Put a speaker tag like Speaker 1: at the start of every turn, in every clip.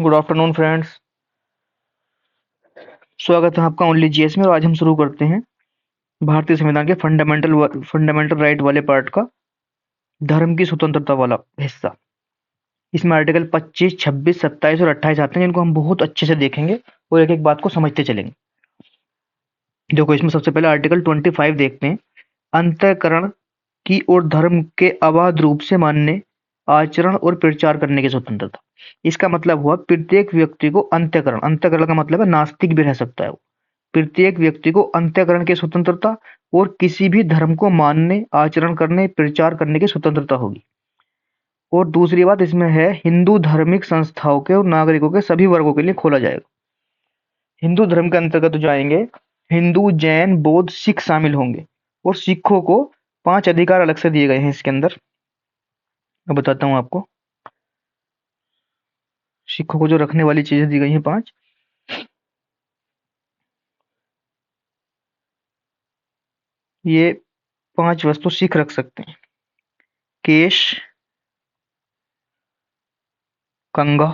Speaker 1: Good afternoon friends. स्वागत है आपका ओनली जीएस में। और आज हम शुरू करते हैं भारतीय संविधान के फंडामेंटल राइट वाले पार्ट का, धर्म की स्वतंत्रता वाला हिस्सा। इसमें आर्टिकल 25, 26, 27 और 28 आते हैं, जिनको हम बहुत अच्छे से देखेंगे और एक एक बात को समझते चलेंगे। देखो, इसमें सबसे पहले आर्टिकल 25 देखते हैं। अंतःकरण की और धर्म के अबाध रूप से मानने, आचरण और प्रचार करने की स्वतंत्रता। इसका मतलब हुआ प्रत्येक व्यक्ति को अंतःकरण, अंतःकरण का मतलब है नास्तिक भी रह सकता है वो। प्रत्येक व्यक्ति को अंतःकरण की स्वतंत्रता और किसी भी धर्म को मानने, आचरण करने, प्रचार करने की स्वतंत्रता होगी। और दूसरी बात इसमें है, हिंदू धार्मिक संस्थाओं के और नागरिकों के सभी वर्गों के लिए खोला जाएगा। हिंदू धर्म के अंतर्गत जो आएंगे, हिंदू, जैन, बौद्ध, सिख शामिल होंगे। और सिखों को 5 अधिकार अलग से दिए गए हैं इसके अंदर। मैं बताता हूँ आपको। सिखों को जो रखने वाली चीजें दी गई हैं 5। ये 5 वस्तु सिख रख सकते हैं। केश, कंघा,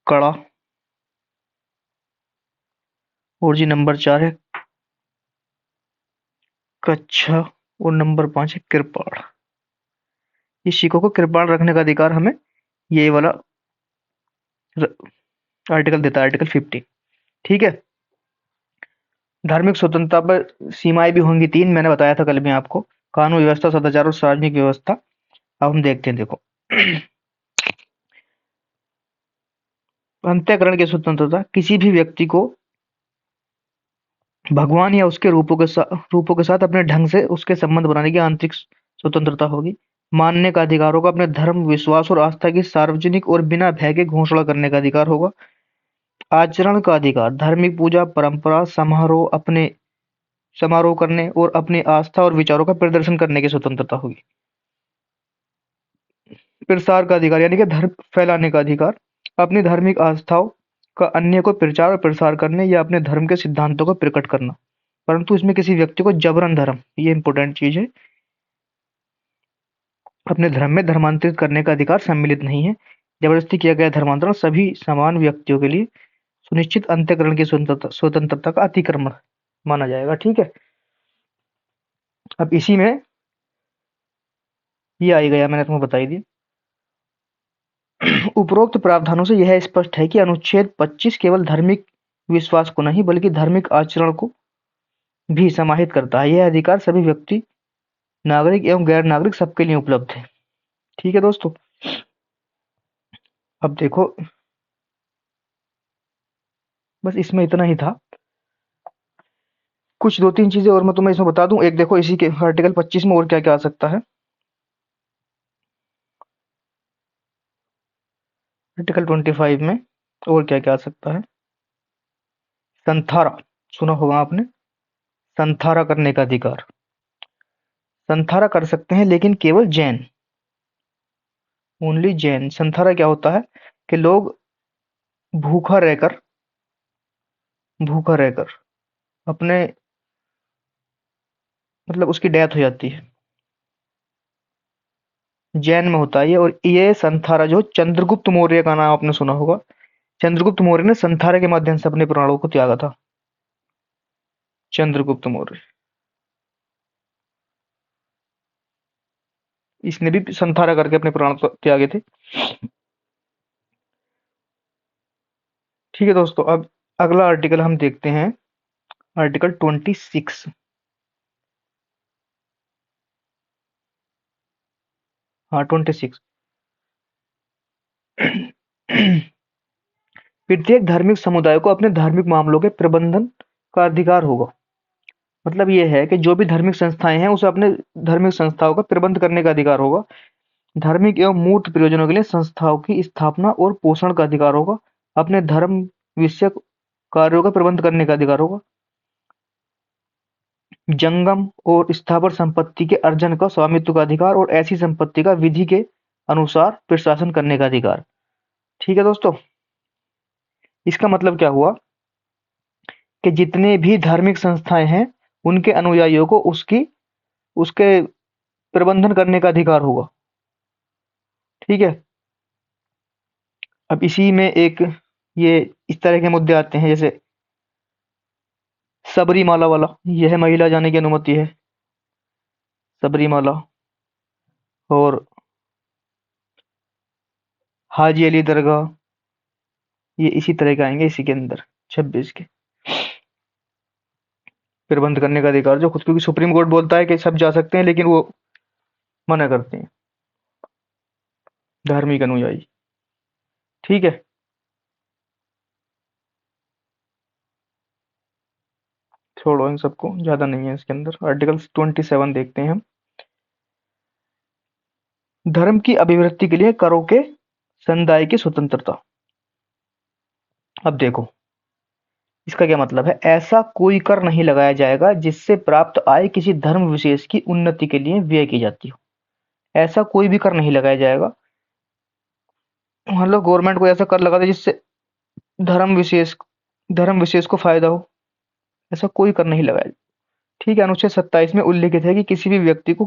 Speaker 1: कड़ा, और जी नंबर 4 है कच्छा, और नंबर 5 है कृपाण। ये सिखों को कृपाण रखने का अधिकार हमें ये वाला आर्टिकल देता है, आर्टिकल 15। ठीक है। धार्मिक स्वतंत्रता पर सीमाएं भी होंगी 3। मैंने बताया था कल भी आपको। कानून व्यवस्था, सदाचार और सार्वजनिक व्यवस्था। अब हम देखते हैं। देखो, अंतःकरण की स्वतंत्रता, किसी भी व्यक्ति को भगवान या उसके रूपों के साथ अपने ढंग से उसके संबंध बनाने की आंतरिक स्वतंत्रता होगी। मानने का अधिकार होगा। अपने धर्म, विश्वास और आस्था की सार्वजनिक और बिना भय के घोषणा करने का अधिकार होगा। आचरण का अधिकार, धार्मिक पूजा, परंपरा, समारोह करने और अपनी आस्था और विचारों का प्रदर्शन करने की स्वतंत्रता होगी। प्रसार का अधिकार, यानी कि धर्म फैलाने का अधिकार। अपनी धार्मिक आस्थाओं का अन्य को प्रचार और प्रसार करने या अपने धर्म के सिद्धांतों को प्रकट करना, परंतु इसमें किसी व्यक्ति को जबरन धर्म, ये इंपॉर्टेंट चीज है, अपने धर्म में धर्मांतरित करने का अधिकार सम्मिलित नहीं है। जबरदस्ती किया गया धर्मांतरण सभी समान व्यक्तियों के लिए सुनिश्चित अंतःकरण की स्वतंत्रता का अतिक्रमण माना जाएगा। ठीक है। अब इसी में ये आ ही गया, मैंने तुम्हें बताई दी। उपरोक्त प्रावधानों से यह स्पष्ट है कि अनुच्छेद 25 केवल धार्मिक विश्वास को नहीं बल्कि धार्मिक आचरण को भी समाहित करता है। यह अधिकार सभी व्यक्ति, नागरिक एवं गैर नागरिक सबके लिए उपलब्ध है। ठीक है दोस्तों। अब देखो, बस इसमें इतना ही था। कुछ 2-3 चीजें और मैं तुम्हें इसमें बता दूं। एक देखो, इसी के आर्टिकल 25 में और क्या क्या आ सकता है। आर्टिकल 25 में और क्या क्या आ सकता है। संथारा, सुना होगा आपने। संथारा करने का अधिकार। संथारा कर सकते हैं लेकिन केवल जैन, ओनली जैन। संथारा क्या होता है कि लोग भूखा रहकर भूखा रहकर अपने, मतलब उसकी डेथ हो जाती है। जैन में होता है ये। और ये संथारा जो चंद्रगुप्त मौर्य का नाम आपने सुना होगा। चंद्रगुप्त मौर्य ने संथारा के माध्यम से अपने प्राणों को त्यागा था। चंद्रगुप्त मौर्य, इसने भी संथारा करके अपने प्राण त्यागे थे। ठीक है दोस्तों। अब अगला आर्टिकल हम देखते हैं, आर्टिकल 26। हाँ, 26। प्रत्येक धार्मिक समुदाय को अपने धार्मिक मामलों के प्रबंधन का अधिकार होगा। मतलब ये है कि जो भी धार्मिक संस्थाएं हैं उसे अपने धार्मिक संस्थाओं का प्रबंध करने का अधिकार होगा। धार्मिक एवं मूर्त प्रयोजनों के लिए संस्थाओं की स्थापना और पोषण का अधिकार होगा। अपने धर्म विषयक कार्यों का प्रबंध करने का अधिकार होगा। जंगम और स्थावर संपत्ति के अर्जन का स्वामित्व का अधिकार और ऐसी संपत्ति का विधि के अनुसार प्रशासन करने का अधिकार। ठीक है दोस्तों। इसका मतलब क्या हुआ कि जितने भी धार्मिक संस्थाएं हैं उनके अनुयायियों को उसकी उसके प्रबंधन करने का अधिकार होगा। ठीक है। अब इसी में एक ये इस तरह के मुद्दे आते हैं, जैसे सबरीमाला वाला, यह महिला जाने की अनुमति है, सबरीमाला। और हाजी अली दरगाह, ये इसी तरह के आएंगे इसी के अंदर 26 के। प्रबंध करने का अधिकार जो खुद, क्योंकि सुप्रीम कोर्ट बोलता है कि सब जा सकते हैं, लेकिन वो मना करते हैं, धार्मिक अनुयायी। ठीक है, छोड़ो इन सबको, ज्यादा नहीं है इसके अंदर। आर्टिकल 27 देखते हैं हम। धर्म की अभिव्यक्ति के लिए करों के समुदाय की स्वतंत्रता। अब देखो इसका क्या मतलब है। ऐसा कोई कर नहीं लगाया जाएगा जिससे प्राप्त आय किसी धर्म विशेष की उन्नति के लिए व्यय की जाती हो। ऐसा कोई भी कर नहीं लगाया जाएगा। मान लो गवर्नमेंट को ऐसा कर लगा दे जिससे धर्म विशेष धर्म विशेष को फायदा हो, ऐसा कोई कर नहीं लगाया। ठीक है, अनुच्छेद 27 में उल्लिखित है कि किसी भी व्यक्ति को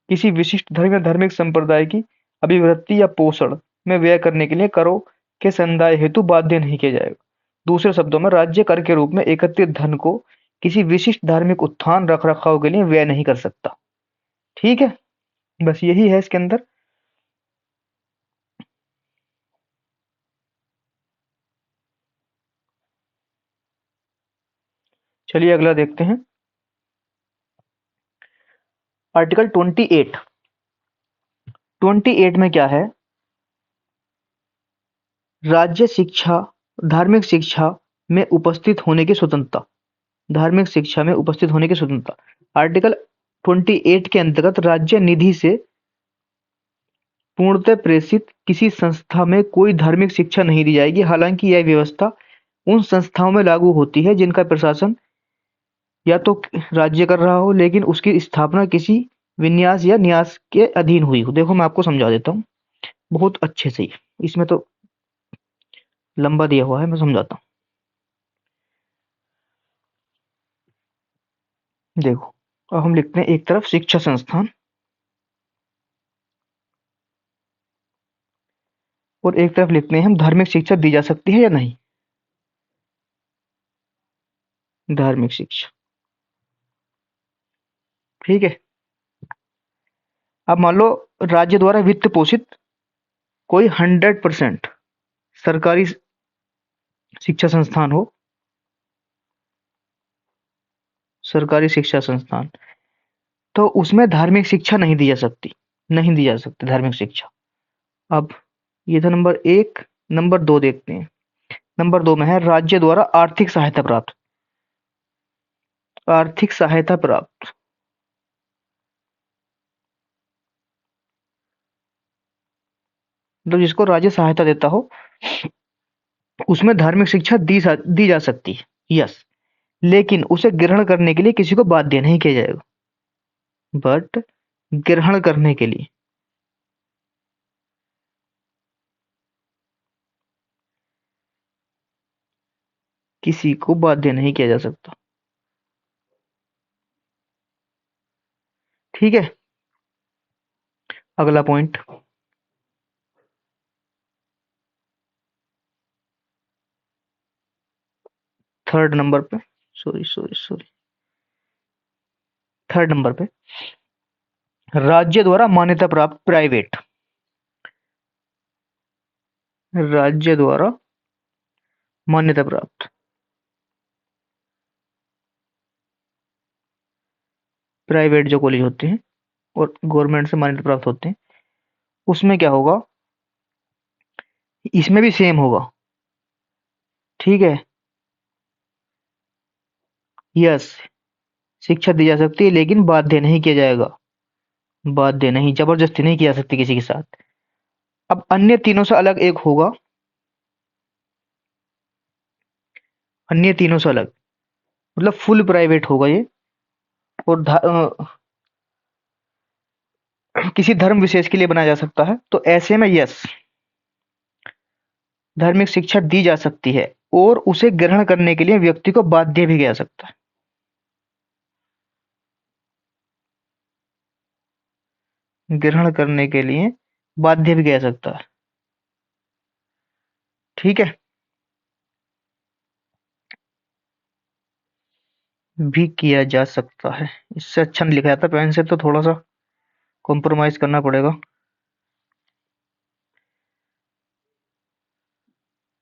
Speaker 1: किसी विशिष्ट धर्म या धार्मिक संप्रदाय की अभिवृद्धि या पोषण में व्यय करने के लिए करों के संदाय हेतु बाध्य नहीं किया जाएगा। दूसरे शब्दों में, राज्य कर के रूप में एकत्रित धन को किसी विशिष्ट धार्मिक उत्थान रख रखाव के लिए व्यय नहीं कर सकता। ठीक है, बस यही है इसके अंदर। चलिए अगला देखते हैं, आर्टिकल 28। 28 में क्या है, राज्य शिक्षा धार्मिक शिक्षा में उपस्थित होने की स्वतंत्रता। धार्मिक शिक्षा में उपस्थित होने की स्वतंत्रता। आर्टिकल 28 के अंतर्गत राज्य निधि से पूर्णतः प्रेषित किसी संस्था में कोई धार्मिक शिक्षा नहीं दी जाएगी। हालांकि यह व्यवस्था उन संस्थाओं में लागू होती है जिनका प्रशासन या तो राज्य कर रहा हो, लेकिन उसकी स्थापना किसी विन्यास या न्यास के अधीन हुई हो। देखो मैं आपको समझा देता हूँ बहुत अच्छे से ही, इसमें तो लंबा दिया हुआ है, मैं समझाता हूँ। देखो अब हम लिखते हैं एक तरफ शिक्षा संस्थान और एक तरफ लिखते हैं हम धार्मिक शिक्षा दी जा सकती है या नहीं। धार्मिक शिक्षा, ठीक है। अब मान लो राज्य द्वारा वित्त पोषित कोई 100% सरकारी शिक्षा संस्थान हो, सरकारी शिक्षा संस्थान, तो उसमें धार्मिक शिक्षा नहीं दी जा सकती, नहीं दी जा सकती धार्मिक शिक्षा। अब ये था नंबर एक। नंबर दो देखते हैं। नंबर दो में है राज्य द्वारा आर्थिक सहायता प्राप्त। आर्थिक सहायता प्राप्त, मतलब जिसको राज्य सहायता देता हो उसमें धार्मिक शिक्षा दी जा सकती है, यस। लेकिन उसे ग्रहण करने के लिए किसी को बाध्य नहीं किया जाएगा। बट ग्रहण करने के लिए किसी को बाध्य नहीं किया जा सकता। ठीक है, अगला पॉइंट, थर्ड नंबर पे, sorry sorry sorry, third number पे, राज्य द्वारा मान्यता प्राप्त प्राइवेट। राज्य द्वारा मान्यता प्राप्त प्राइवेट जो कॉलेज होते हैं और गवर्नमेंट से मान्यता प्राप्त होते हैं, उसमें क्या होगा, इसमें भी सेम होगा। ठीक है, यस, शिक्षा दी जा सकती है लेकिन बाध्य नहीं किया जाएगा। बाध्य नहीं, जबरदस्ती नहीं किया सकती किसी के साथ। अब अन्य तीनों से अलग एक होगा, अन्य तीनों से अलग, मतलब फुल प्राइवेट होगा ये। और किसी धर्म विशेष के लिए बनाया जा सकता है, तो ऐसे में यस, धार्मिक शिक्षा दी जा सकती है और उसे ग्रहण करने के लिए व्यक्ति को बाध्य भी किया जा सकता है। ग्रहण करने के लिए बाध्य भी किया जा सकता है। ठीक है, भी किया जा सकता है। इससे अच्छा नहीं लिखा जाता, पेन से तो थोड़ा सा कॉम्प्रोमाइज करना पड़ेगा।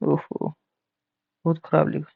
Speaker 1: ओहो, बहुत खराब लिखा।